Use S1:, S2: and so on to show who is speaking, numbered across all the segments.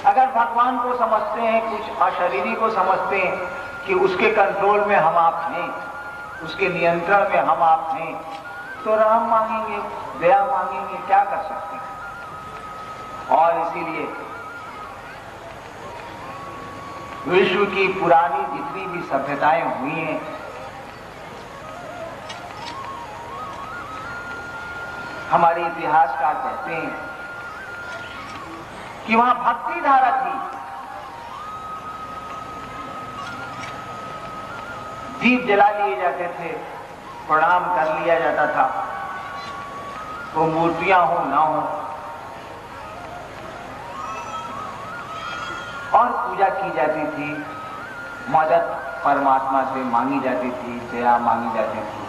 S1: अगर भगवान को समझते हैं, कुछ अशरीरी को समझते हैं कि उसके कंट्रोल में हम आप हैं, उसके नियंत्रण में हम आप हैं, तो रहम मांगेंगे, दया मांगेंगे, क्या कर सकते हैं। और इसीलिए विश्व की पुरानी जितनी भी सभ्यताएं हुई हैं, हमारे इतिहासकार कहते हैं कि वहां भक्ति धारा थी। दीप जला लिए जाते थे, प्रणाम कर लिया जाता था, वो मूर्तियां हो ना हो, और पूजा की जाती थी, मदद परमात्मा से मांगी जाती थी, दया मांगी जाती थी।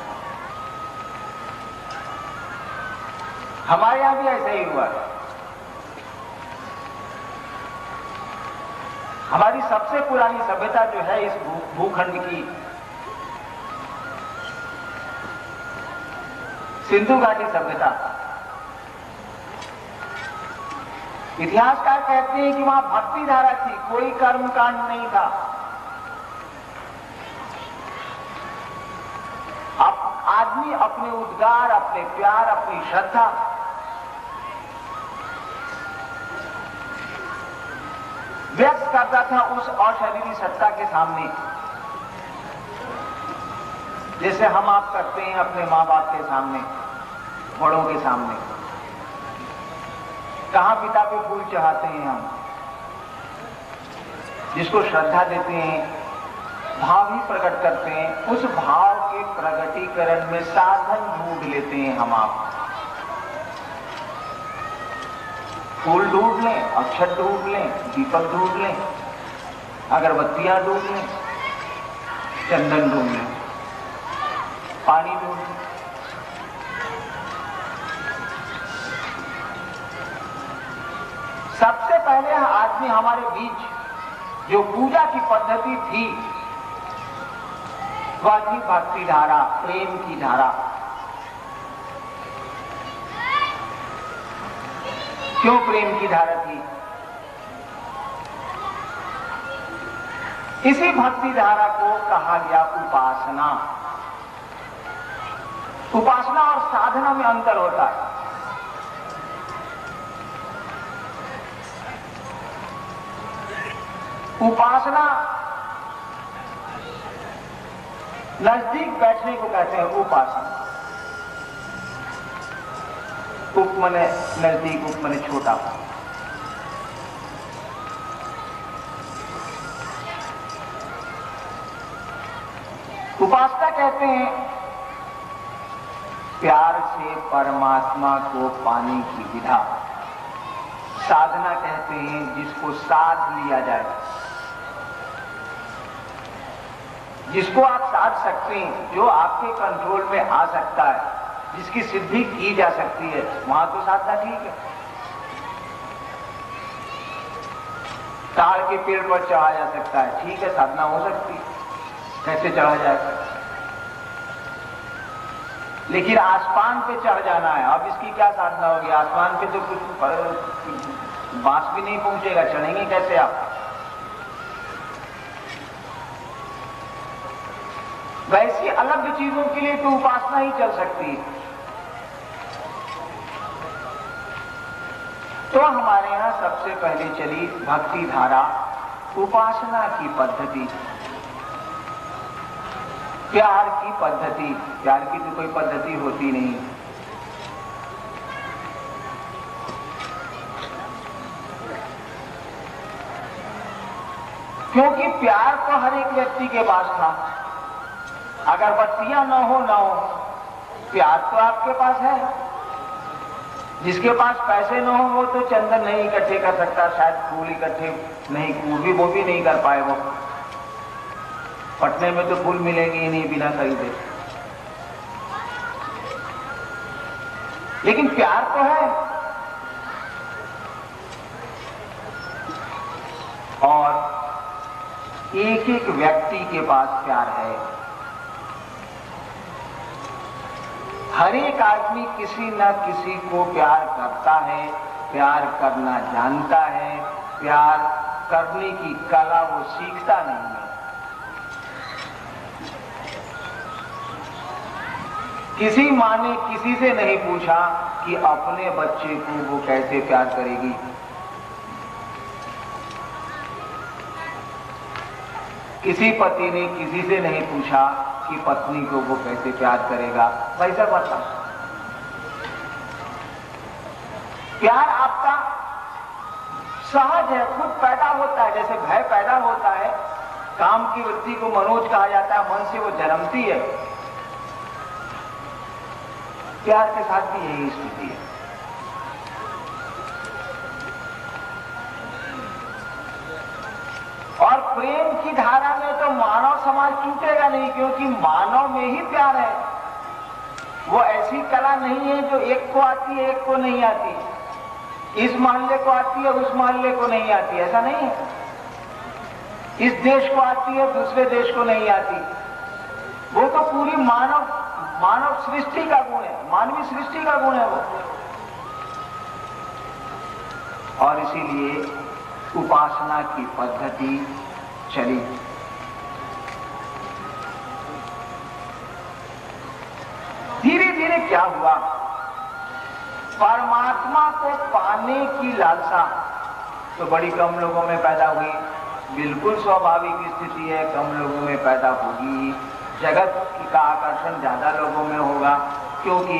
S1: हमारे यहां भी ऐसा ही हुआ। हमारी सबसे पुरानी सभ्यता जो है इस भूखंड की, सिंधु घाटी सभ्यता, इतिहासकार कहते हैं कि वहां भक्ति धारा थी, कोई कर्मकांड नहीं था। अब आदमी अपने उद्गार, अपने प्यार, अपनी श्रद्धा व्यक्त करता था उस अशरीरी सत्ता के सामने, जैसे हम आप करते हैं अपने माँ बाप के सामने, बड़ों के सामने। कहां पिता पे फूल चढ़ाते हैं हम, जिसको श्रद्धा देते हैं, भाव ही प्रकट करते हैं, उस भाव के प्रकटीकरण में साधन ढूंढ लेते हैं हम आप। फूल ढूंढ लें, अक्षत ढूंढ लें, दीपक ढूंढ लें, अगरबत्तियां ढूंढ लें, चंदन ढूंढ लें, पानी ढूंढ लें। सबसे पहले आदमी हमारे बीच जो पूजा की पद्धति थी वह थी भक्ति धारा, प्रेम की धारा। क्यों प्रेम की धारा थी? इसी भक्ति धारा को कहा गया उपासना। उपासना और साधना में अंतर होता है। उपासना नजदीक बैठने को कहते हैं उपासना। उप मने नजदीक, उप मने छोटा। उपासना कहते हैं प्यार से परमात्मा को पाने की विधा। साधना कहते हैं जिसको साध लिया जाए, जिसको आप साध सकते हैं, जो आपके कंट्रोल में आ सकता है, जिसकी सिद्धि की जा सकती है, वहां तो साधना ठीक है। ताड़ के पेड़ पर चढ़ा जा सकता है, ठीक है, साधना हो सकती है, कैसे चढ़ा जाएगा। लेकिन आसमान पे चढ़ जाना है, अब इसकी क्या साधना होगी? आसमान पे तो कुछ बांस भी नहीं पहुंचेगा, चढ़ेंगे कैसे आप? वैसी अलग चीजों के लिए तो उपासना ही चल सकती है। तो हमारे यहां सबसे पहले चली भक्ति धारा, उपासना की पद्धति, प्यार की पद्धति। प्यार की तो कोई पद्धति होती नहीं। क्योंकि प्यार तो हर एक व्यक्ति के पास था। अगर बत्तियां न हो, प्यार तो आपके पास है। जिसके पास पैसे न हो वो तो चंदन नहीं इकट्ठे कर सकता, शायद फूल इकट्ठे नहीं, वो भी नहीं कर पाए। वो पटने में तो फूल मिलेंगे ही नहीं बिना खरीदे। लेकिन प्यार तो है। और एक एक व्यक्ति के पास प्यार है। हर एक आदमी किसी न किसी को प्यार करता है, प्यार करना जानता है, प्यार करने की कला वो सीखता नहीं है। किसी माँ ने किसी से नहीं पूछा कि अपने बच्चे को वो कैसे प्यार करेगी। किसी पति ने किसी से नहीं पूछा कि पत्नी को वो कैसे प्यार करेगा। वैसा बता, प्यार आपका सहज है, खुद पैदा होता है। जैसे भय पैदा होता है, काम की वृत्ति को मनोज कहा जाता है, मन से वो जन्मती है। प्यार के साथ भी यही स्थिति है। और प्रेम की धारा में तो मानव समाज टूटेगा नहीं, क्योंकि मानव में ही प्यार है। वो ऐसी कला नहीं है जो एक को आती है एक को नहीं आती, इस मोहल्ले को आती है उस मोहल्ले को नहीं आती, ऐसा नहीं है। इस देश को आती है दूसरे देश को नहीं आती। वो तो पूरी मानव सृष्टि का गुण है, मानवीय सृष्टि का गुण है वो। और इसीलिए उपासना की पद्धति चली। धीरे धीरे क्या हुआ, परमात्मा को पाने की लालसा तो बड़ी कम लोगों में पैदा हुई। बिल्कुल स्वाभाविक स्थिति है, कम लोगों में पैदा होगी। जगत का आकर्षण ज्यादा लोगों में होगा, क्योंकि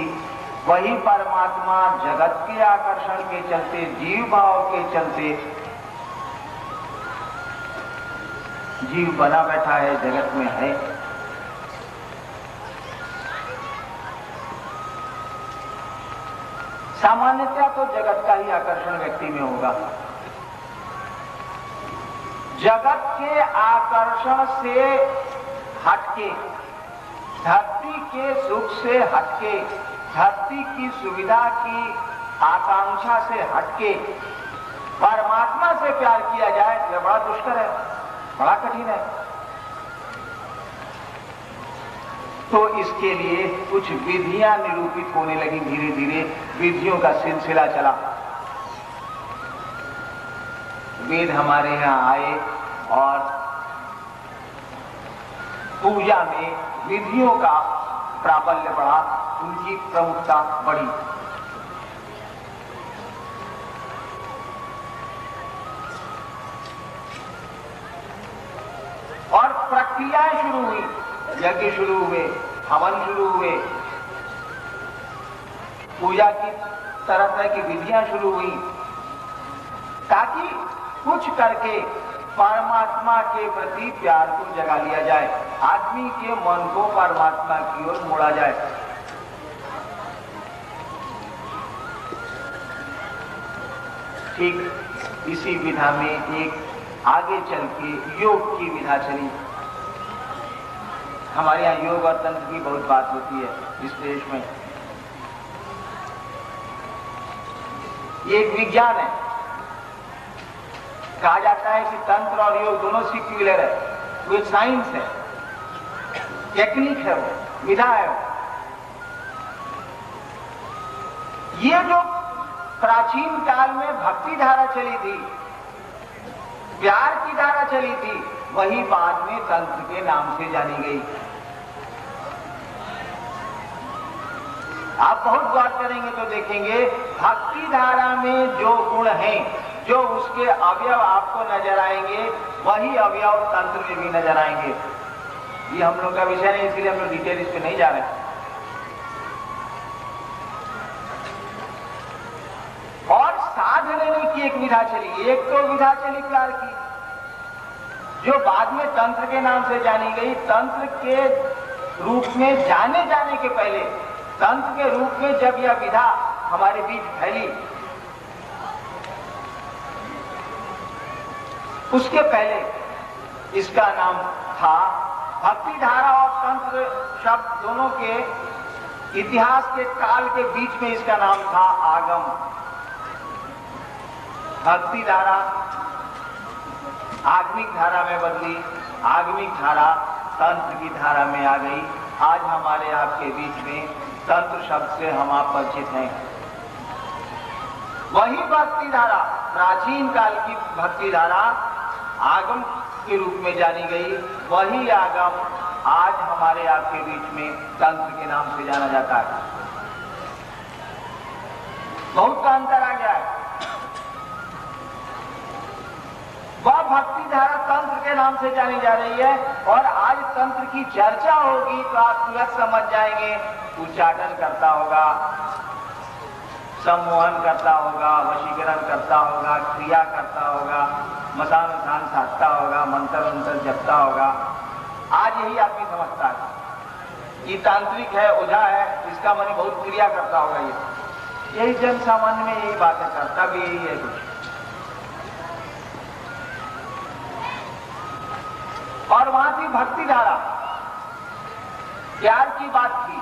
S1: वही परमात्मा जगत के आकर्षण के चलते, जीव भाव के चलते जीव बना बैठा है, जगत में है। सामान्यतया तो जगत का ही आकर्षण व्यक्ति में होगा। जगत के आकर्षण से हटके, धरती के सुख से हटके, धरती की सुविधा की आकांक्षा से हटके परमात्मा से प्यार किया जाए, यह बड़ा दुष्कर है, बड़ा कठिन है। तो इसके लिए कुछ विधियां निरूपित होने लगी। धीरे धीरे विधियों का सिलसिला चला। वेद हमारे यहाँ आए और पूजा में विधियों का प्राबल्य बढ़ा, उनकी प्रमुखता बढ़ी। और प्रक्रियाएं शुरू हुई, यज्ञ शुरू हुए, हवन शुरू हुए, पूजा की तरह तरह की विधियां शुरू हुई, ताकि कुछ करके परमात्मा के प्रति प्यार को जगा लिया जाए, आदमी के मन को परमात्मा की ओर मोड़ा जाए। ठीक इसी विधा में एक आगे चल के योग की विधा चली। हमारे यहाँ योग और तंत्र की बहुत बात होती है इस देश में। ये एक विज्ञान है। कहा जाता है कि तंत्र और योग दोनों सिक्युलर है, वो एक साइंस है, टेक्निक है, वो विधा है। ये जो प्राचीन काल में भक्ति धारा चली थी, प्यार की धारा चली थी, वही बाद में तंत्र के नाम से जानी गई। आप बहुत गौर करेंगे तो देखेंगे भक्ति धारा में जो गुण हैं, जो उसके अवयव आपको नजर आएंगे, वही अवयव तंत्र में भी नजर आएंगे। ये हम लोग का विषय नहीं, इसलिए हम लोग डिटेल इस पे नहीं जा रहे। और साध लेने की एक विधा चली। एक तो विधा चली प्यार की, जो बाद में तंत्र के नाम से जानी गई। तंत्र के रूप में जाने के पहले, तंत्र के रूप में जब यह विधा हमारे बीच फैली, उसके पहले इसका नाम था भक्ति धारा। और तंत्र शब्द दोनों के इतिहास के काल के बीच में इसका नाम था आगम। भक्ति धारा आगमिक धारा में बदली, आगमिक धारा तंत्र की धारा में आ गई। आज हमारे आपके बीच में तंत्र शब्द से हम आप परिचित हैं। वही भक्ति धारा प्राचीन काल की भक्ति धारा आगम के रूप में जानी गई, वही आगम आज हमारे आपके बीच में तंत्र के नाम से जाना जाता है। बहुत का अंतर आ गया है। वह भक्ति धारा तंत्र के नाम से जानी जा रही है, और आज तंत्र की चर्चा होगी तो आप तुरंत समझ जाएंगे। उच्चाटन करता होगा, सम्मोहन करता होगा, वशीकरण करता होगा, क्रिया करता होगा, मसान उठान साधता होगा, मंत्र मंत्र जपता होगा। आज यही आदमी समझता है कि तांत्रिक है, ओझा है, इसका मन बहुत क्रिया करता होगा। यही जन सामान्य में यही बात है, करता भी यही है कुछ। और वहां थी भक्ति धारा, प्यार की बात थी।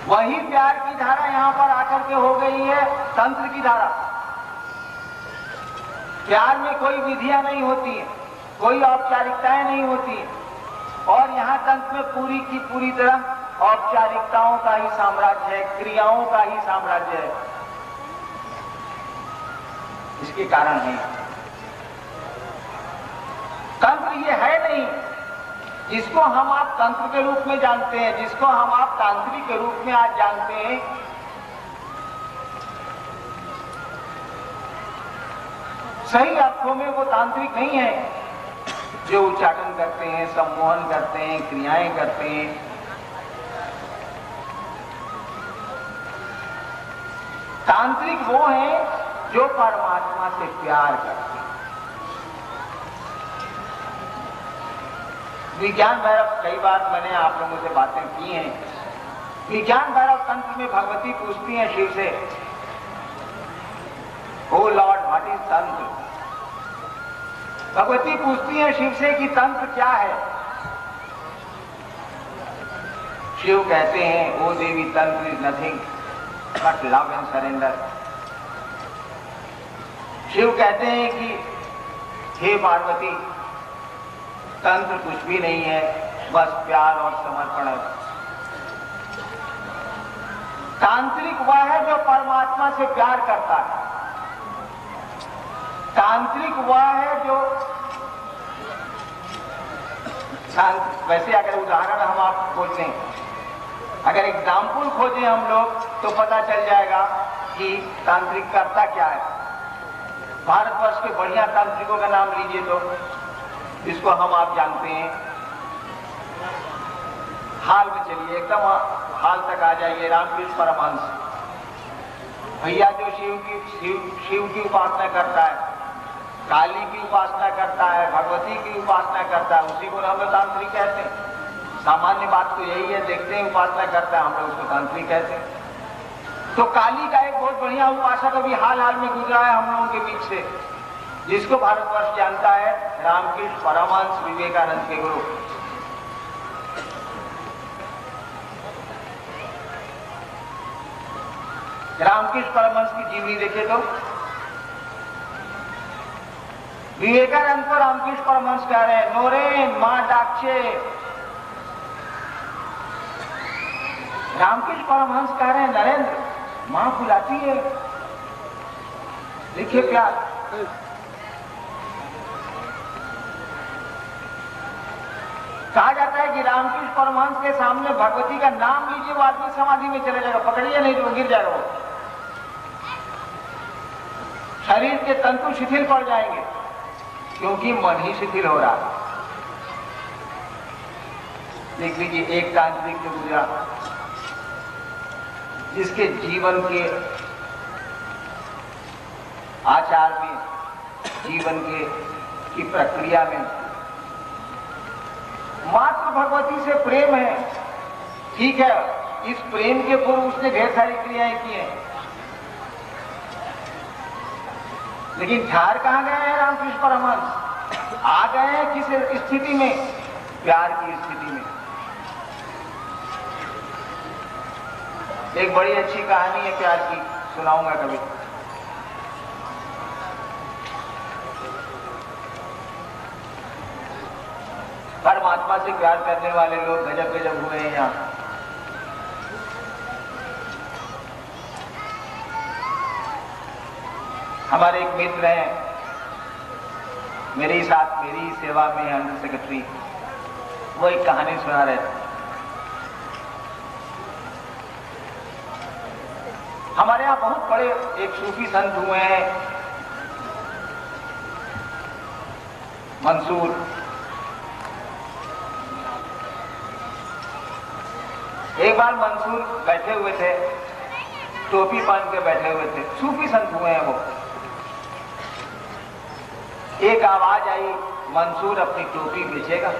S1: वही प्यार की धारा यहां पर आकर के हो गई है तंत्र की धारा। प्यार में कोई विधियां नहीं होती है, कोई औपचारिकताएं नहीं होती है, और यहां तंत्र में पूरी की पूरी तरह औपचारिकताओं का ही साम्राज्य है, क्रियाओं का ही साम्राज्य है। इसके कारण है तंत्र ये है नहीं जिसको हम आप तंत्र के रूप में जानते हैं, जिसको हम आप तांत्रिक के रूप में आज जानते हैं। सही अर्थों में वो तांत्रिक नहीं है जो उच्चाटन करते हैं, सम्मोहन करते हैं, क्रियाएं करते हैं। तांत्रिक वो हैं जो परमात्मा से प्यार करते हैं। विज्ञान भैरव, कई बार मैंने आप लोगों से बातें की हैं। विज्ञान भैरव तंत्र में भगवती पूछती हैं शिव से, ओ लॉर्ड व्हाट इज तंत्र। भगवती पूछती हैं शिव से कि तंत्र क्या है। शिव कहते हैं, ओ Devi Tantra is nothing but love and surrender. Shiva कहते हैं कि हे पार्वती, तंत्र कुछ भी नहीं है, बस प्यार और समर्पण है। तांत्रिक वह है जो परमात्मा से प्यार करता है। तांत्रिक वह है जो वैसे अगर उदाहरण हम आप खोजते हैं, अगर एग्जाम्पल खोजें हम लोग, तो पता चल जाएगा कि तांत्रिक करता क्या है। भारतवर्ष के बढ़िया तांत्रिकों का नाम लीजिए तो, जिसको हम आप जानते हैं। हाल में चलिए, एकदम हाल तक आ जाइए। रामकृष्ण परमहंस भैया जो शिव की उपासना करता है, काली की उपासना करता है, भगवती की उपासना करता है, उसी को हम लोग तांत्रिक कहते हैं। सामान्य बात तो यही है, देखते हैं उपासना करता है, हम लोग उसको तांत्रिक कहते हैं। तो काली का एक बहुत बढ़िया उपासक अभी हाल में गुजरा है हम लोगों के बीच से, जिसको भारतवर्ष जानता है, रामकृष्ण परमहंस विवेकानंद के गुरु। रामकृष्ण परमहंस की जीवनी देखे तो विवेकानंद को रामकृष्ण परमहंस कह रहे हैं, नोरेन मां डाकचे। रामकृष्ण परमहंस कह रहे हैं, नरेंद्र मां बुलाती है। देखिए प्यार। कहा जाता है कि रामकृष्ण परमहंस के सामने भगवती का नाम लीजिए, वो आदमी समाधि में चले जाएगा, पकड़िए नहीं तो गिर जाएगा। वो शरीर के तंतु शिथिल पड़ जाएंगे, क्योंकि मन ही शिथिल हो रहा है। देख लीजिए, एक तांत्रिक जो गुजरा, जिसके जीवन के आचार में, जीवन की प्रक्रिया में मात्र भगवती से प्रेम है। ठीक है, इस प्रेम के पूर्व उसने ढेर सारी क्रियाएं की हैं, लेकिन ठहर कहां गए हैं रामकृष्ण परमहंस? आ गए हैं किस स्थिति में? प्यार की स्थिति में। एक बड़ी अच्छी कहानी है प्यार की, सुनाऊंगा कभी। परमात्मा से प्यार करने वाले लोग गजब गजब हुए हैं यहाँ। हमारे एक मित्र हैं, मेरे साथ मेरी सेवा में अंडर सेक्रेटरी, वो एक कहानी सुना रहे थे। हमारे यहाँ बहुत बड़े एक सूफी संत हुए हैं, मंसूर। एक बार मंसूर बैठे हुए थे, टोपी पहन के बैठे हुए थे, सूफी संत हुए हैं वो। एक आवाज आई, मंसूर अपनी टोपी बेचेगा।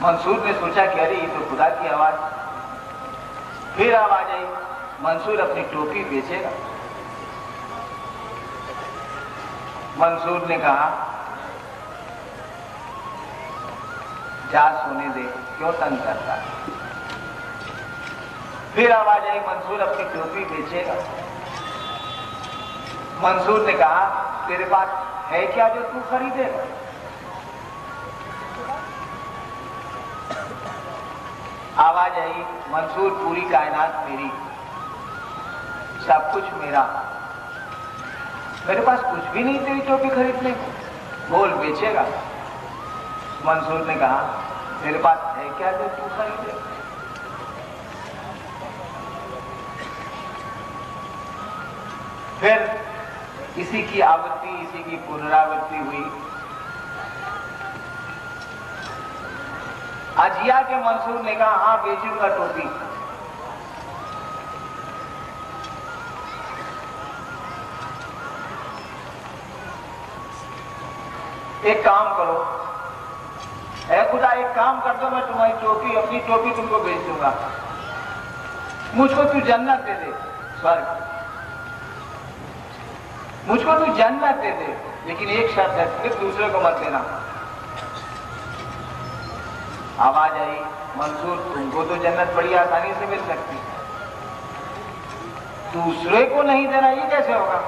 S1: मंसूर ने सोचा कि अरे ये तो खुदा की आवाज। फिर आवाज आई, मंसूर अपनी टोपी बेचेगा। मंसूर ने कहा, जा सोने दे, क्यों तंग करता है। फिर आवाज आई, मंसूर अपनी टोपी बेचेगा। मंसूर ने कहा, तेरे पास है क्या जो तू खरीदेगा। आवाज आई, मंसूर पूरी कायनात मेरी, सब कुछ मेरा, मेरे पास कुछ भी नहीं तेरी टोपी खरीदने को, बोल बेचेगा। मंसूर ने कहा, तेरे पास है क्या जो तू खरीदे। फिर इसी की आवृत्ति, इसी की पुनरावृत्ति हुई। अजिया के मंसूर ने कहा, हाँ बेचूंगा टोपी। एक काम करो, ऐ खुदा एक काम कर दो, मैं तुम्हारी टोपी, अपनी टोपी तुमको बेच दूंगा। मुझको तू जन्नत दे दे, स्वर्ग, मुझको तू जन्नत दे दे, लेकिन एक शर्त है, फिर दूसरे को मत देना। आवाज आई, मंसूर तुमको तो जन्नत बड़ी आसानी से मिल सकती, दूसरे को नहीं देना ये कैसे होगा।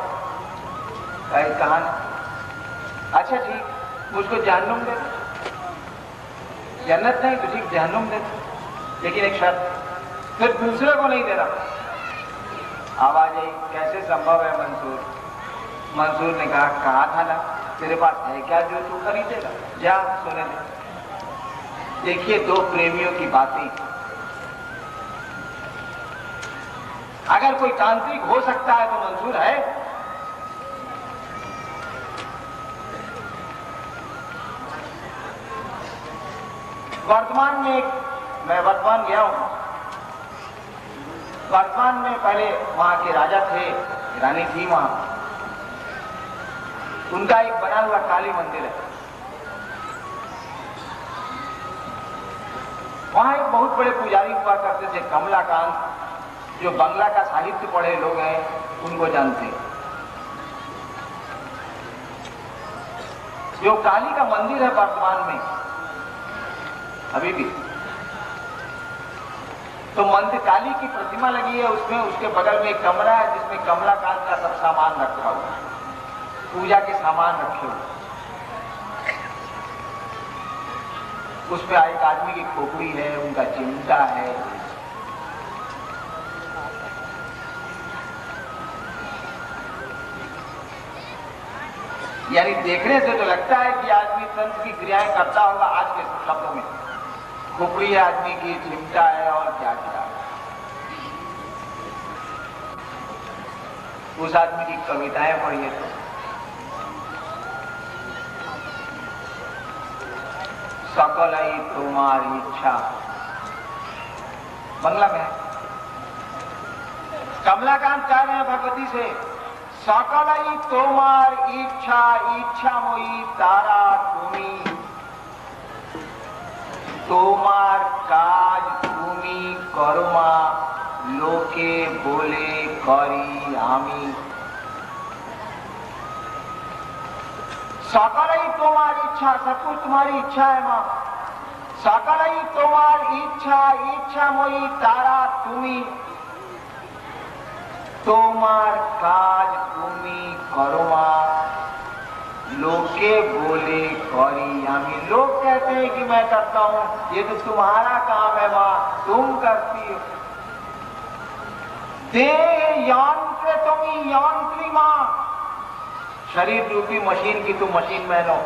S1: कहा, अच्छा ठीक, मुझको जहन्नुम दे, जन्नत नहीं तो ठीक जहन्नुम दे, लेकिन एक शर्त, फिर दूसरे को नहीं देना। आवाज आई, कैसे संभव है मंसूर। मंसूर ने कहा था ना, तेरे पास है क्या जो तू खरीदेगा, जा सोने दे। देखिए दो प्रेमियों की बातें। अगर कोई तांत्रिक हो सकता है तो मंसूर है। वर्तमान में मैं वर्तमान गया हूं, वर्तमान में पहले वहां के राजा थे, रानी थी वहां, उनका एक बना हुआ काली मंदिर है। वहां एक बहुत बड़े पुजारी हुआ करते थे, कमलाकांत, जो बंगला का साहित्य पढ़े लोग हैं उनको जानते हैं। जो काली का मंदिर है वर्तमान में अभी भी, तो मंदिर काली की प्रतिमा लगी है उसमें, उसके बगल में एक कमरा है जिसमें कमलाकांत का सब सामान रखा हुआ है, पूजा के सामान रखे हुए। उसमें एक आदमी की खोपड़ी है, उनका चिमटा है, यानी देखने से तो लगता है कि आदमी तंत्र की क्रियाएं करता होगा। आज के शब्दों में खोपड़ी है आदमी की, चिमटा है और क्या क्या। उस आदमी की कविताएं पढ़िए तो सकल ही तुम्हारी इच्छा, बंगला में है। कमलाकांत कह रहे हैं भगवती से, सकल ही तुम्हार इच्छा, इच्छा मोई तारा तुम्ही, তোমার কাজ তুমি করমা, লোকে বলে করি আমি। सकल ही तुम्हारी इच्छा, सब कुछ तुम्हारी इच्छा है मां। सकल ही तुम्हारी इच्छा, इच्छा मोई तारा तुम्ही, তোমার কাজ তুমি করমা, लोके बोले करी आमी। लोग कहते हैं कि मैं करता हूं, ये तो तुम्हारा काम है मां, तुम करती हो। देह यंत्र तुम यंत्री मां, शरीर रूपी मशीन की तुम मशीन में लो।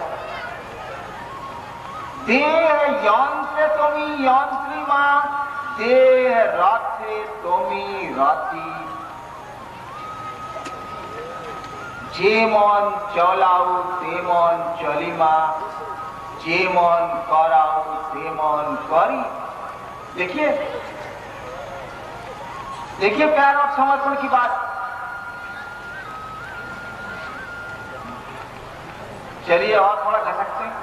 S1: देह यंत्र तुम यंत्री मां, देह रथे तुमी रथी। जेमन चलाऊ तेमन चलिमा, जेमन कराऊ तेमन करी। देखिए देखिए प्यार और समर्पण की बात। चलिए और थोड़ा घसकते हैं।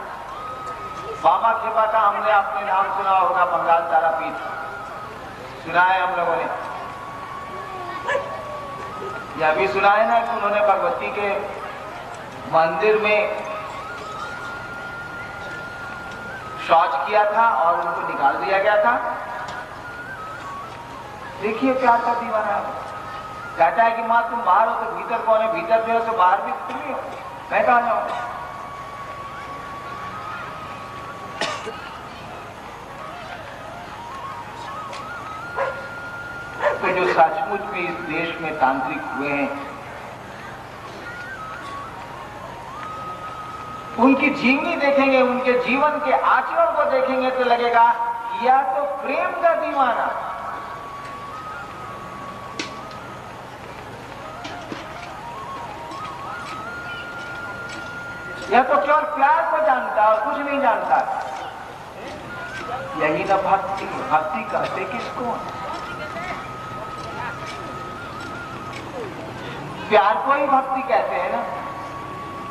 S1: बाबा खेपा का हमने अपने नाम सुना होगा, बंगाल तारापीठ सुना है हम लोगों ने। यह भी सुना है ना कि उन्होंने भगवती के मंदिर में शौच किया था और उनको निकाल दिया गया था। देखिए प्यार का दीवाना है। कहता है कि माँ तुम बाहर हो तो भीतर कौन है, भीतर जो है तो बाहर भी तुम ही हो, मैं कहा जाऊं। तो जो सचमुच में इस देश में तांत्रिक हुए हैं, उनकी जीवनी देखेंगे, उनके जीवन के आचरण को देखेंगे तो लगेगा यह तो प्रेम का दीवाना। यह तो केवल प्यार को जानता और कुछ नहीं जानता। यही ना भक्ति। भक्ति कहते किसको? प्यार को ही भक्ति कहते हैं ना।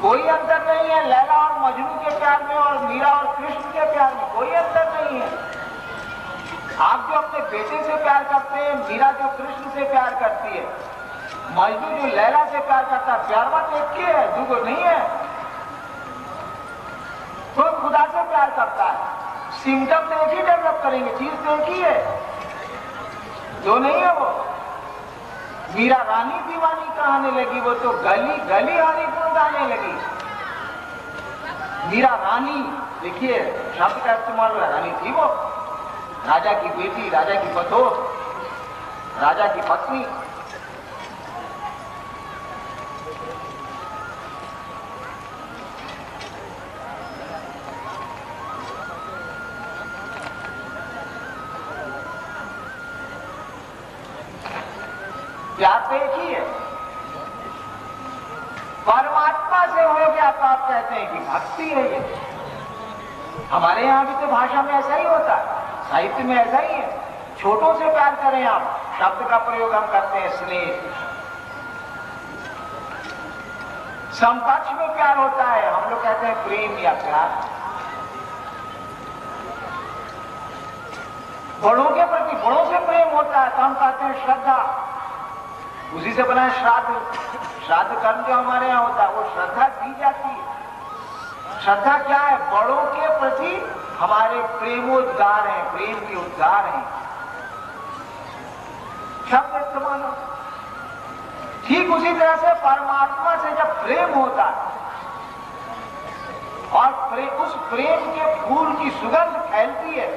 S1: कोई अंतर नहीं है लैला और मजनू के प्यार में और मीरा और कृष्ण के प्यार में, कोई अंतर नहीं है। आप जो अपने बेटे से प्यार करते हैं, मीरा जो कृष्ण से प्यार करती है, मजनू जो लैला से प्यार करता है, प्यार बात एक ही है, दूगो नहीं है। तो खुदा से प्यार करता है, सिम्टम तो एक ही डेवलप करेंगे, चीज तो एक ही है, जो नहीं है वो। मीरा रानी दीवानी कहने लगी, वो तो गली गली हरिपुर गाने लगी। मीरा रानी, देखिए शब्द का इस्तेमाल हुआ, रानी थी वो, राजा की बेटी, राजा की बतौर, राजा की पत्नी। प्यार तो एक ही है। परमात्मा से हो गया तो आप कहते हैं कि भक्ति है ये। हमारे यहां भी तो भाषा में ऐसा ही होता है, साहित्य में ऐसा ही है। छोटों से प्यार करें आप, शब्द का प्रयोग हम करते हैं स्नेह। समपक्ष में प्यार होता है, हम लोग कहते हैं प्रेम या प्यार। बड़ों के प्रति बड़ों से प्रेम होता है तो हम कहते हैं श्रद्धा। उसी से बना श्राद्ध। श्राद्ध कर्म जो हमारे यहाँ होता है वो श्रद्धा दी जाती है। श्रद्धा क्या है? बड़ों के प्रति हमारे प्रेमोद्गार हैं, प्रेम के उद्गार हैं। शब्द इस्तेमाल हो। ठीक उसी तरह से परमात्मा से जब प्रेम होता है और उस प्रेम के फूल की सुगंध फैलती है,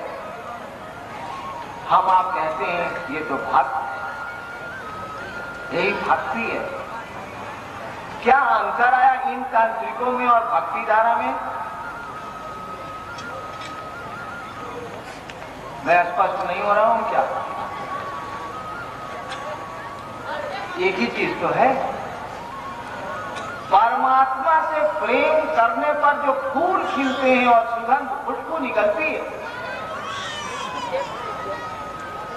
S1: हम आप कहते हैं ये तो भक्त, यही भक्ति है। क्या अंतर आया इन तांत्रिकों में और भक्ति धारा में? मैं स्पष्ट नहीं हो रहा हूं क्या? एक ही चीज तो है, परमात्मा से प्रेम करने पर जो फूल खिलते हैं और सुगंध खुशबू निकलती है,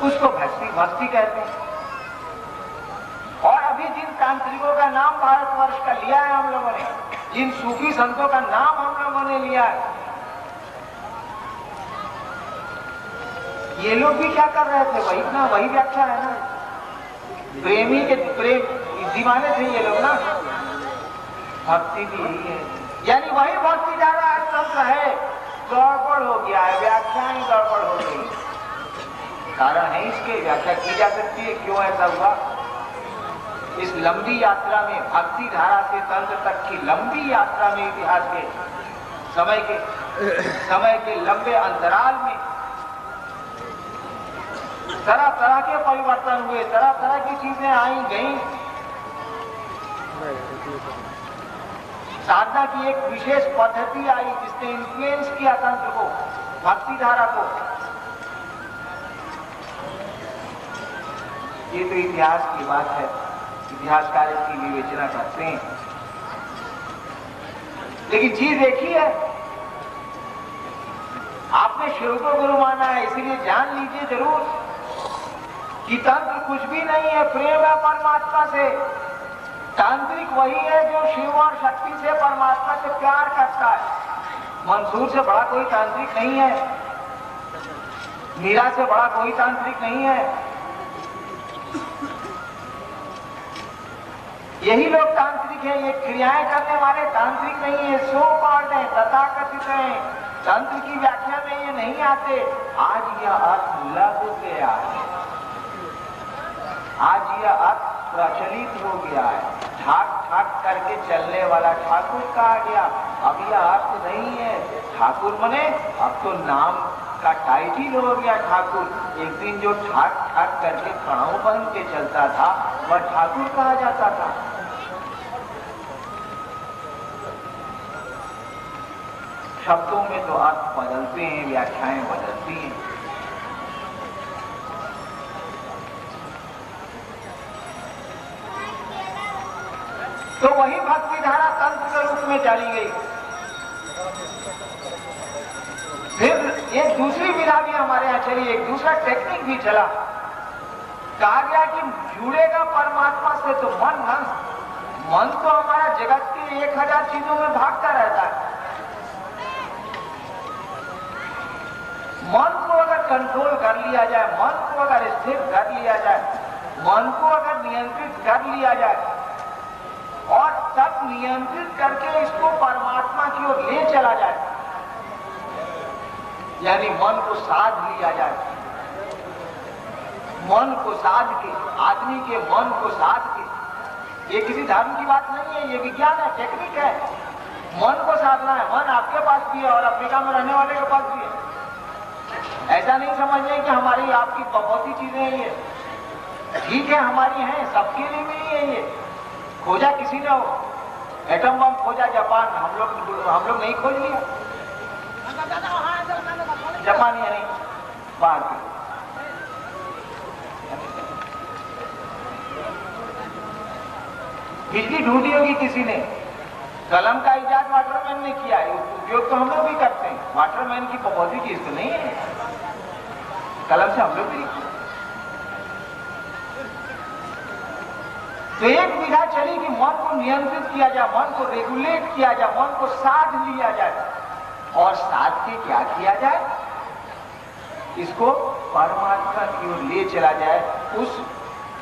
S1: उसको भक्ति कहते हैं। और अभी जिन तांत्रिकों का नाम भारतवर्ष का लिया है हम लोगों ने, जिन सूफी संतों का नाम हम लोगों ने लिया है, ये लोग भी क्या कर रहे थे? वही ना, वही व्याख्या है ना। प्रेमी के प्रेम दीवाने थे ये लोग ना। भक्ति भी यही है, यानी वही भक्ति धारा तंत्र है। गड़बड़ हो गया है, व्याख्याएं गड़बड़ हो गई। कारण है इसके, व्याख्या की जा सकती है क्यों ऐसा हुआ। इस लंबी यात्रा में, भक्ति धारा से तंत्र तक की लंबी यात्रा में, इतिहास के समय के लंबे अंतराल में तरह तरह के परिवर्तन हुए, तरह तरह की चीजें आई गई। साधना की एक विशेष पद्धति आई जिसने इन्फ्लुएंस किया तंत्र को, भक्ति धारा को। ये तो इतिहास की बात है, इतिहासकार इसकी विवेचना करते हैं। लेकिन चीज एक ही है, आपने शिव को गुरु माना है, इसलिए जान लीजिए जरूर कि तंत्र कुछ भी नहीं है, प्रेम है परमात्मा से। तांत्रिक वही है जो शिव और शक्ति से, परमात्मा से प्यार करता है। मंसूर से बड़ा कोई तांत्रिक नहीं है, मीरा से बड़ा कोई तांत्रिक नहीं है। यही लोग तांत्रिक हैं, ये क्रियाएं करने वाले तांत्रिक नहीं है, सो कॉल्ड है, तथाकथित हैं। तंत्र की व्याख्या में ये नहीं आते। आज यह अर्थ लग गया है, आज यह अर्थ प्रचलित हो गया है। ठाक ठाक करके चलने वाला ठाकुर कहा गया, अब यह अर्थ नहीं है। ठाकुर मने अब तो नाम का टाइटल हो गया ठाकुर। एक दिन जो ठाक ठाक करके खड़ाऊ बन के चलता था वह ठाकुर कहा जाता था। शब्दों में तो अर्थ बदलते हैं, व्याख्याएं बदलती हैं। तो वही भक्ति धारा तंत्र के रूप में चली गई। फिर एक दूसरी विधा भी हमारे यहाँ चली, एक दूसरा टेक्निक भी चला। कहा गया कि जुड़ेगा परमात्मा से तो मन तो हमारा जगत की 1000 चीजों में भागता रहता है। मन को अगर कंट्रोल कर लिया जाए, मन को अगर स्थिर कर लिया जाए, मन को अगर नियंत्रित कर लिया जाए और तब नियंत्रित करके इसको परमात्मा की ओर ले चला जाए, यानी मन को साध लिया जाए, मन को साध के, आदमी के मन को साध के। ये किसी धर्म की बात नहीं है, ये विज्ञान है, टेक्निक है। मन को साधना है। मन आपके पास भी है और अफ्रीका में रहने वाले के पास भी है। ऐसा नहीं समझिए कि हमारी आपकी बहुत ही चीजें हैं ये, ठीक है हमारी हैं, सबके लिए मिली है ये। खोजा किसी ने हो, एटम बम खोजा जापान, हम लोग नहीं खोज लिया। जापानी है नहीं, बाहर के। बिजली ढूंढी होगी किसी ने, कलम का इजाद वाटरमैन ने किया है, उपयोग तो हम लोग भी करते हैं। वाटरमैन की बहुत ही चीज तो नहीं है, कलम से हम लोग भी। तो एक विधा चली कि मन को नियंत्रित किया जाए, मन को रेगुलेट किया जाए, मन को साध लिया जाए। और साध के क्या किया जाए, इसको परमात्मा की ओर ले चला जाए, उस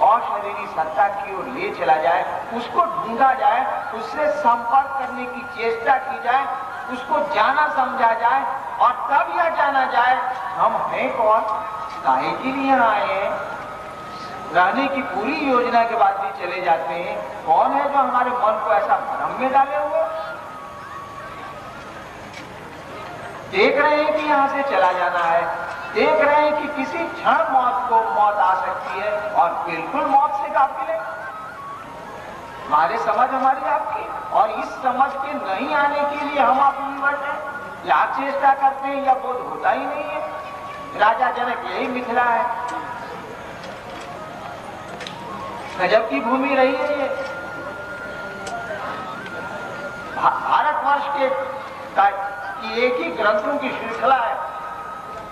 S1: अशरीरी सत्ता की ओर ले चला जाए, उसको ढूंढा जाए, उससे संपर्क करने की चेष्टा की जाए, उसको जाना समझा जाए। और तब यह जाना जाए हम हैं कौन, काहे के लिए आए हैं। रहने की पूरी योजना के बाद भी चले जाते हैं, कौन है जो हमारे मन को ऐसा भ्रम में डाले हुए। देख रहे हैं कि यहां से चला जाना है, देख रहे हैं कि किसी क्षण मौत आ सकती है और बिल्कुल मौत से काबिल है हमारे समझ हमारी आपकी। और इस समझ के नहीं आने के लिए हम अपविवश हैं, या चेष्टा करते हैं या बोध होता ही नहीं है। राजा जनक यही मिथिला है, गजब की भूमि रही है ये। भारतवर्ष की एक ही ग्रंथों की श्रृंखला है।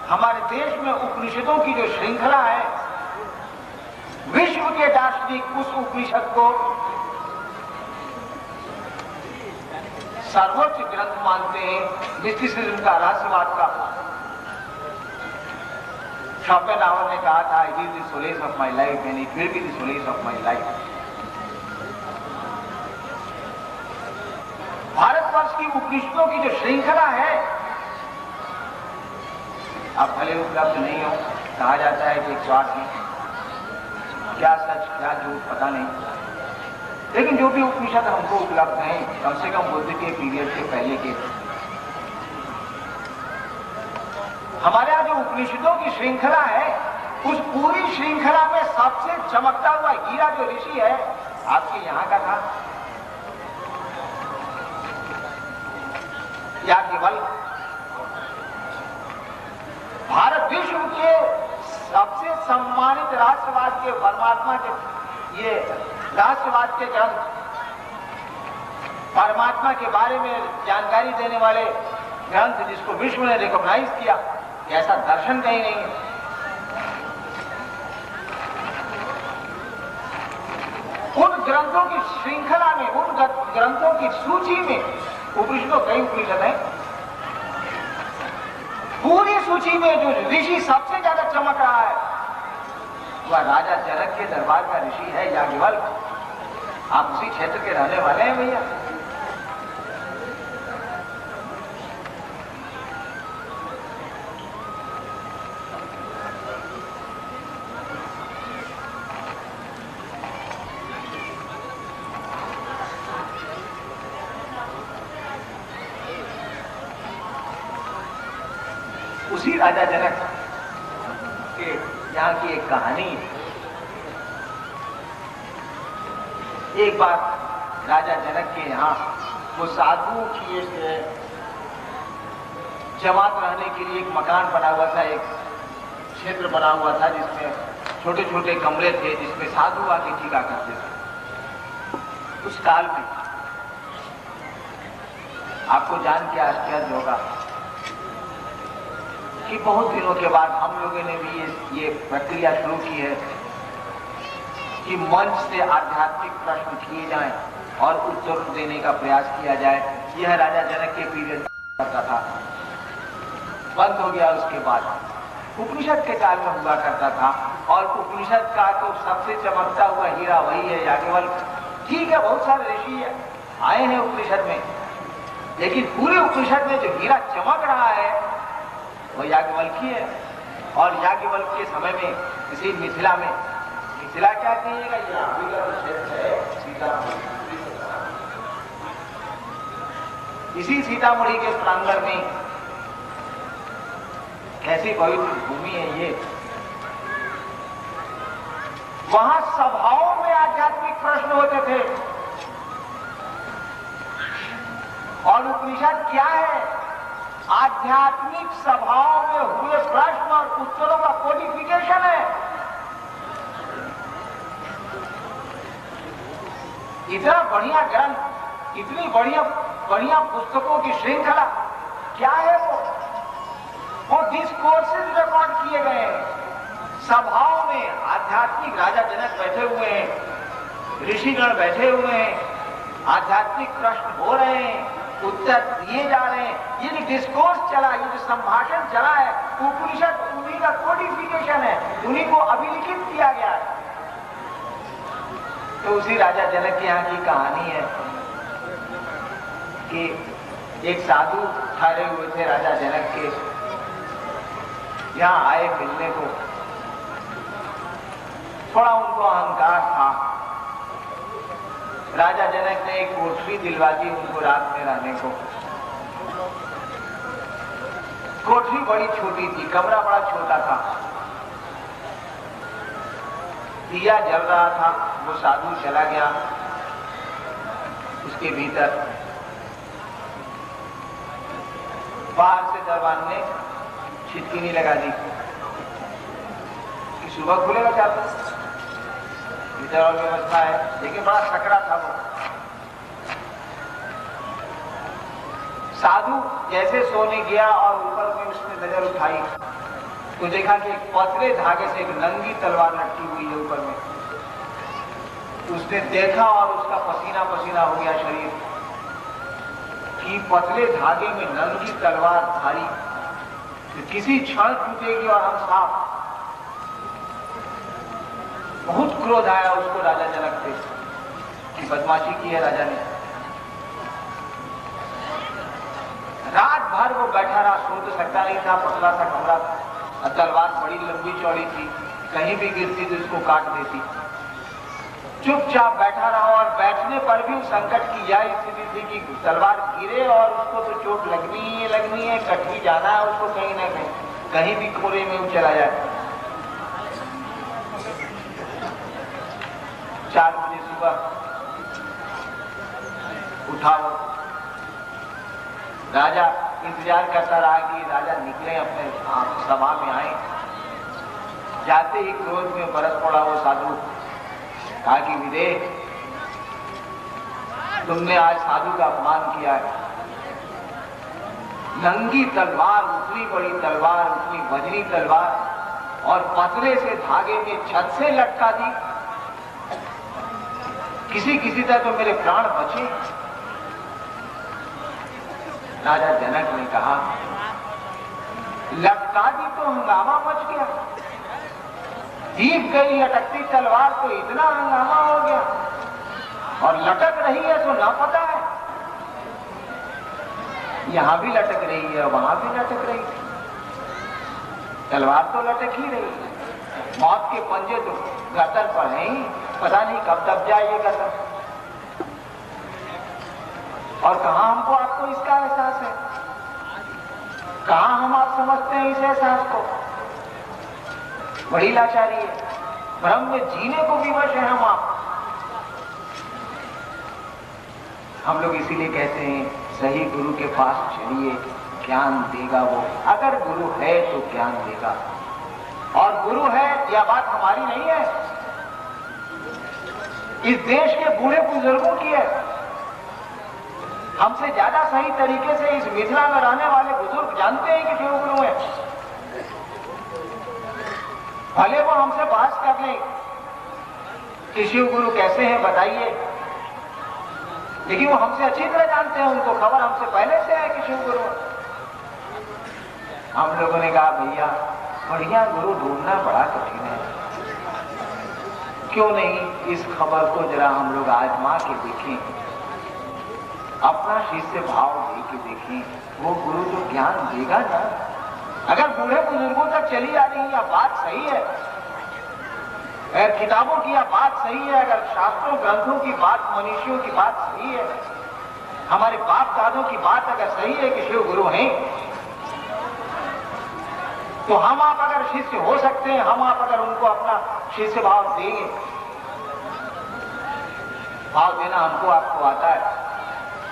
S1: हमारे देश में उपनिषदों की जो श्रृंखला है, विश्व के दार्शनिक उस उपनिषद को सर्वोच्च ग्रंथ मानते हैं, मिस्टिसिज्म का, रहस्यवाद का। शोपेनहावर ने कहा था, it is the solace of my life and it will be the solace of my life. Bharatvarsh की उपनिषदों की जो श्रृंखला है, अब भले उपलब्ध नहीं हो, कहा जाता है कि 108 में क्या सच क्या झूठ पता नहीं, लेकिन जो भी उपनिषद हमको उपलब्ध हैं, कम से कम बुद्ध के पीरियड के पहले के, हमारे यहाँ जो उपनिषदों की श्रृंखला है उस पूरी श्रृंखला में सबसे चमकता हुआ हीरा जो ऋषि है आपके यहां का था, याज्ञवल्क्य। भारत विश्व के सबसे सम्मानित राष्ट्रवाद के परमात्मा के, ये राष्ट्रवाद के ग्रंथ, परमात्मा के बारे में जानकारी देने वाले ग्रंथ, जिसको विश्व ने रिकॉग्नाइज किया, ऐसा दर्शन कहीं नहीं है। उन ग्रंथों की श्रृंखला में, उन ग्रंथों की सूची में उपनिषदों कई उपनिषद है, पूरी सूची में जो ऋषि सबसे ज्यादा चमक रहा है वह राजा जनक के दरबार का ऋषि है याज्ञवल्क्य। आप उसी क्षेत्र के रहने वाले हैं भैया। उसी राजा जनक के यहाँ की एक कहानी। एक बार राजा जनक के यहाँ वो साधुओं की एक जमात रहने के लिए एक मकान बना हुआ था, एक क्षेत्र बना हुआ था जिसमें छोटे छोटे कमरे थे, जिसमें साधु आके टीका करते थे। उस काल में आपको जान के आश्चर्य होगा कि बहुत दिनों के बाद हम लोगों ने भी ये प्रक्रिया शुरू की है कि मंच से आध्यात्मिक प्रश्न किए जाएं और उत्तर देने का प्रयास किया जाए। यह राजा जनक के पीरियड करता था, बंद हो गया। उसके बाद उपनिषद के काल में हुआ करता था, और उपनिषद का तो सबसे चमकता हुआ हीरा वही है याज्ञवल्क्य। ठीक है, बहुत सारे ऋषि आए हैं उपनिषद में, लेकिन पूरे उपनिषद में जो हीरा चमक रहा है वो याज्ञवल्क्य है। और याज्ञवल्क्य के समय में इसी मिथिला में, मिथिला क्या कहिएगा, ये अभी का क्षेत्र है सीतामढ़ी, इसी सीतामढ़ी के प्रांगण में कैसी पवित्र भूमि है ये। वहां सभाओं में आध्यात्मिक प्रश्न होते थे, और उपनिषद क्या है, आध्यात्मिक सभाओं में हुए प्रश्न और उत्तरों का कोडिफिकेशन है। इतना बढ़िया ग्रंथ, इतनी बढ़िया पुस्तकों की श्रृंखला क्या है वो डिस्कोर्सेज रिकॉर्ड किए गए हैं। सभाओं में आध्यात्मिक राजा जनक बैठे हुए हैं, ऋषिगण बैठे हुए हैं, आध्यात्मिक प्रश्न हो रहे हैं, उत्तर दिए जा रहे हैं। ये जो डिस्कोर्स चला, ये जो संभाषण चला है, उपनिषद उन्हीं का कोडिफिकेशन है, उन्हीं को अभिलिखित किया गया है। तो उसी राजा जनक के यहाँ की कहानी है कि एक साधु ठहरे हुए थे राजा जनक के यहाँ, आए मिलने को। थोड़ा उनको अहंकार था। राजा जनक ने एक कोठरी दिलवा दी उनको रात में रहने को। कोठरी बड़ी छोटी थी, कमरा बड़ा छोटा था, दिया जल रहा था। वो साधु चला गया उसके भीतर, बाहर से दरबान ने छिटकिनी लगा दी कि सुबह खुलेगा चाहता, भीतर और व्यवस्था है, लेकिन बड़ा सकरा था वो। साधु जैसे सोने गया और ऊपर में उसने नजर उठाई तो देखा कि एक पतले धागे से एक नंगी तलवार लटकी हुई है ऊपर में। उसने देखा और उसका पसीना पसीना हो गया शरीर कि पतले धागे में नंगी तलवार धारी तो किसी क्षण टूटेगी और हम साफ। बहुत क्रोध आया उसको राजा जनक से कि बदमाशी की है राजा ने। रात भर वो बैठा रहा, सो तो सकता नहीं था, पतला सा कमरा, तलवार बड़ी लंबी चौड़ी थी, कहीं भी गिरती तो उसको काट देती। चुपचाप बैठा रहा, और बैठने पर भी संकट की यह स्थिति थी कि तलवार गिरे और उसको तो चोट लगनी है, कट ही जाना है उसको कहीं ना कहीं भी कोरे में वो चला जाए। 4 बजे सुबह उठाओ। राजा इंतजार करता रहा कि राजा निकले, अपने सभा में आए। जाते ही क्रोध में बरस पड़ा वो साधु। कहा कि विदेह, तुमने आज साधु का अपमान किया है। नंगी तलवार, उतनी बड़ी तलवार, उतनी वजनी तलवार, और पतले से धागे में छत से लटका दी। किसी किसी तरह तो मेरे प्राण बचे। राजा जनक ने कहा, लटका दी तो हंगामा मच गया, दीप गई लटकती तलवार तो इतना हंगामा हो गया, और लटक रही है तो ना पता है, यहां भी लटक रही है, वहां भी लटक रही है, तलवार तो लटक ही रही है। मौत के पंजे तो गर्दन पर है ही, पता नहीं कब दब जाए ये गर्दन। और कहां हमको आपको इसका एहसास है? कहां हम आप समझते हैं इस एहसास को? बड़ी लाचारी है, भ्रम में जीने को विवश है हम आप। हम लोग इसीलिए कहते हैं सही गुरु के पास चलिए, ज्ञान देगा वो। अगर गुरु है तो ज्ञान देगा, और गुरु है यह बात हमारी नहीं है, इस देश के बूढ़े बुजुर्गों की है। हमसे ज्यादा सही तरीके से इस मिथिला में रहने वाले बुजुर्ग जानते हैं कि शिव गुरु है। भले वो हमसे बहस कर लें कि शिव गुरु कैसे हैं बताइए, लेकिन वो हमसे अच्छी तरह जानते हैं, उनको खबर हमसे पहले से है कि शिव गुरु है। हम लोगों ने कहा भैया बढ़िया गुरु ढूंढना बड़ा कठिन है, क्यों नहीं इस खबर को जरा हम लोग आजमा के देखें, अपना शिष्य भाव दे के देखें, वो गुरु तो ज्ञान देगा ना। अगर बूढ़े बुजुर्गों तक चली आ रही है बात सही है, अगर किताबों की यह बात सही है, अगर शास्त्रों ग्रंथों की बात, मनीषियों की बात सही है, हमारे बाप दादों की बात अगर सही है कि शिव गुरु हैं, तो हम आप अगर शिष्य हो सकते हैं, हम आप अगर उनको अपना शिष्य भाव देंगे, भाव देना हमको आपको आता है।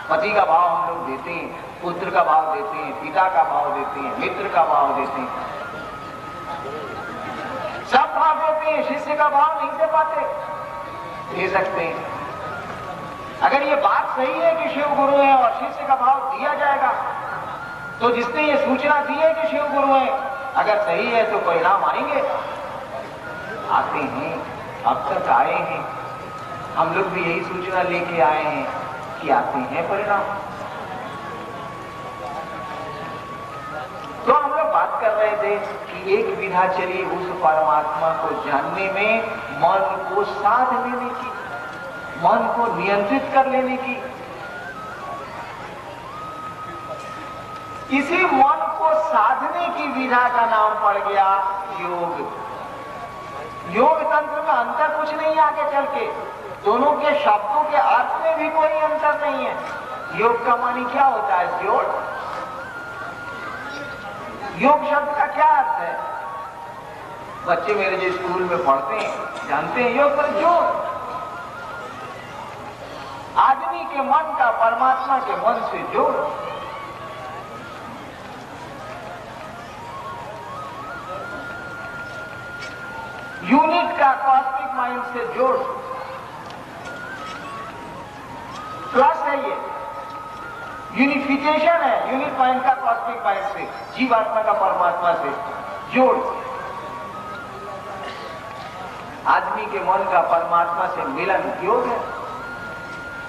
S1: पति का भाव हम लोग देते हैं, पुत्र का भाव देते हैं, पिता का भाव देते हैं, मित्र का भाव देते हैं, सब भाव देते हैं। शिष्य का भाव नहीं दे पाते, दे सकते हैं। अगर ये बात सही है कि शिव गुरु है और शिष्य का भाव दिया जाएगा, तो जिसने ये सूचना दी है कि शिव गुरु है, अगर सही है तो परिणाम आएंगे, आते हैं, अब तक आए हैं। हम लोग भी यही सूचना लेके आए हैं कि आते हैं परिणाम। तो हम लोग बात कर रहे थे कि एक विधा चली उस परमात्मा को जानने में, मन को साध लेने की, मन को नियंत्रित कर लेने की। इसी मन को साधने की विधा का नाम पड़ गया योग। योग तंत्र में अंतर कुछ नहीं आगे चल के, दोनों के शब्दों के अर्थ में भी कोई अंतर नहीं है। योग का मानी क्या होता है? जोड़। योग शब्द का क्या अर्थ है? बच्चे मेरे जो स्कूल में पढ़ते हैं जानते हैं, योग पर जोड़। आदमी के मन का परमात्मा के मन से जोड़। यूनिट का कॉस्मिक माइंड से जोड़। प्लस है ये, यूनिफिकेशन है यूनिट माइंड का कॉस्मिक माइंड से, जीवात्मा का परमात्मा से जोड़। आदमी के मन का परमात्मा से मिलन योग है।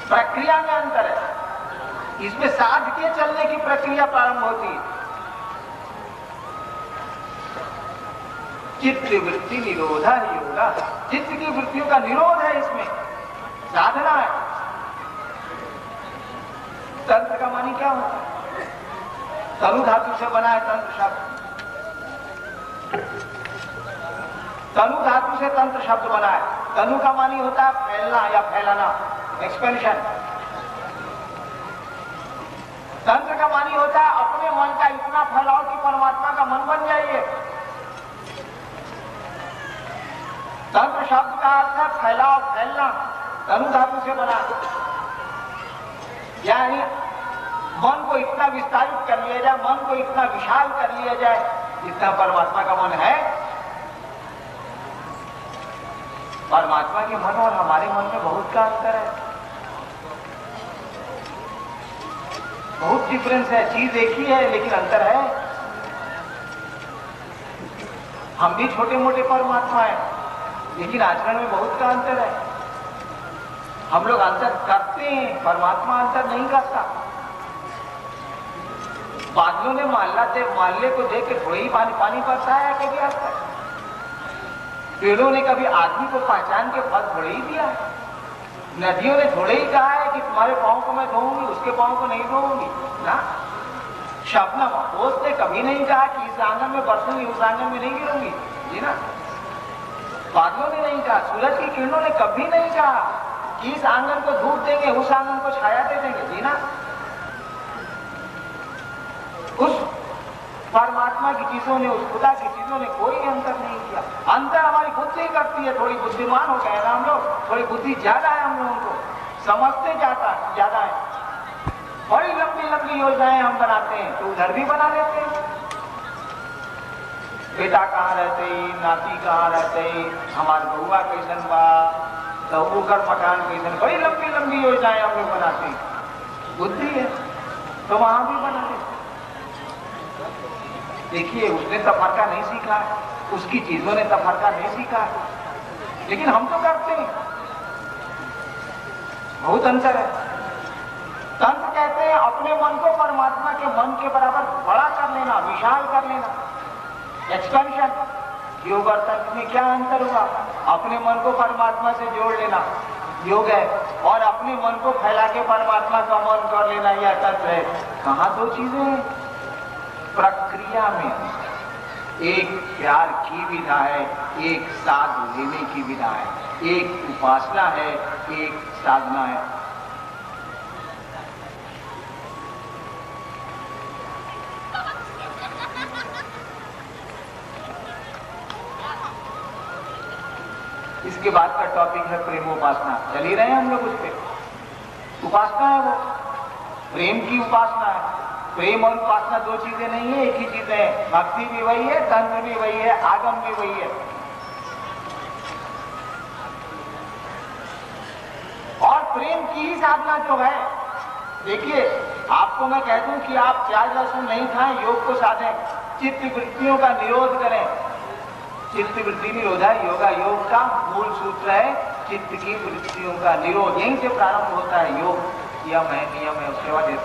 S1: प्रक्रिया में अंतर है, इसमें साध के चलने की प्रक्रिया प्रारंभ होती है। चित्त वृत्ति निरोधा योगा, चित्त की वृत्तियों का निरोध है, इसमें साधना है। तंत्र का मानी क्या होता है? तनु धातु से बना है तंत्र शब्द। तनु धातु से तंत्र शब्द बना है। तनु का मानी होता है फैलना या फैलाना, एक्सपेंशन। तंत्र का मानी होता है अपने मन का इतना फैलाओ कि परमात्मा का मन बन जाइए। तंत्र शब्द का अर्थ है फैलाव, फैलना, तनु धातु से बना। यानी मन को इतना विस्तारित कर लिया जाए, मन को इतना विशाल कर लिया जाए जितना परमात्मा का मन है। परमात्मा के मन और हमारे मन में बहुत का अंतर है, बहुत डिफरेंस है। चीज एक ही है लेकिन अंतर है। हम भी छोटे मोटे परमात्मा हैं लेकिन आचरण में बहुत का अंतर है। हम लोग अंतर करते हैं, परमात्मा अंतर नहीं करता। बादलों ने माल्ले को देख के थोड़ी ही पानी पड़ता है कभी आज तक। पेड़ों ने कभी आदमी को पहचान के फल थोड़े ही दिया है। नदियों ने थोड़े ही कहा है कि तुम्हारे पांव को मैं धोऊंगी, उसके पांव को नहीं धोऊंगी ना। शबनम दोस्त ने कभी नहीं कहा कि इस आंगन में बरसूंगी, उस आंगन में नहीं गिरूंगी, जी ना। बादलों ने नहीं कहा, सूरज की किरणों ने कभी नहीं कहा कि इस आंगन को धूप देंगे, उस आंगन को छाया दे देंगे, जी ना। उस परमात्मा की चीजों ने, उस खुदा की चीजों ने कोई अंतर नहीं किया। अंतर हमारी बुद्धि करती है। थोड़ी बुद्धिमान हो गए ना हम लोग, थोड़ी बुद्धि ज्यादा है हम लोगों को, समझते ज्यादा है। बड़ी लंबी लंबी योजनाएं हम बनाते हैं तो उधर भी बना लेते हैं। बेटा कहाँ रहते, नाती कहाँ रहते, हमारे बउआ कैसन बा, तो ऊपर मकान कैसन, बड़ी लंबी लंबी योजनाएं हम लोग बनाते हैं। बुद्धि है तो वहां भी बना लेते। देखिए उसने तफरका नहीं सीखा, उसकी चीजों ने तफरका नहीं सीखा, लेकिन हम तो करते हैं। बहुत अंतर है। तंत्र कहते हैं अपने मन को परमात्मा के मन के बराबर बड़ा कर लेना, विशाल कर लेना, एक्सपेंशन। योग और तंत्र में क्या अंतर हुआ? अपने मन को परमात्मा से जोड़ लेना योग है, और अपने मन को फैला के परमात्मा का मन कर लेना यह तंत्र है। कहाँ दो चीजें हैं? प्रक्रिया में एक प्यार की विधा है, एक साध लेने की विधा है, एक उपासना है, एक साधना है। इसके बाद का टॉपिक है प्रेमोपासना। चल ही रहे हैं हम लोग उस पर। उपासना है वो, प्रेम की उपासना है। प्रेम और उपासना दो चीजें नहीं है, एक ही चीज है। भक्ति भी वही है, तंत्र भी वही है, आगम भी वही है। और प्रेम की ही साधना जो है, देखिए आपको मैं कह दूं कि आप प्याज लहसुन नहीं खाएं, योग को साधें, चित्त वृत्तियों का निरोध करें। चित्त वृत्ति निरोध है योगा। योग का मूल सूत्र है चित्त की वृत्तियों का निरोध। यहीं से प्रारंभ होता है योग। नियम है, उसके बाद ये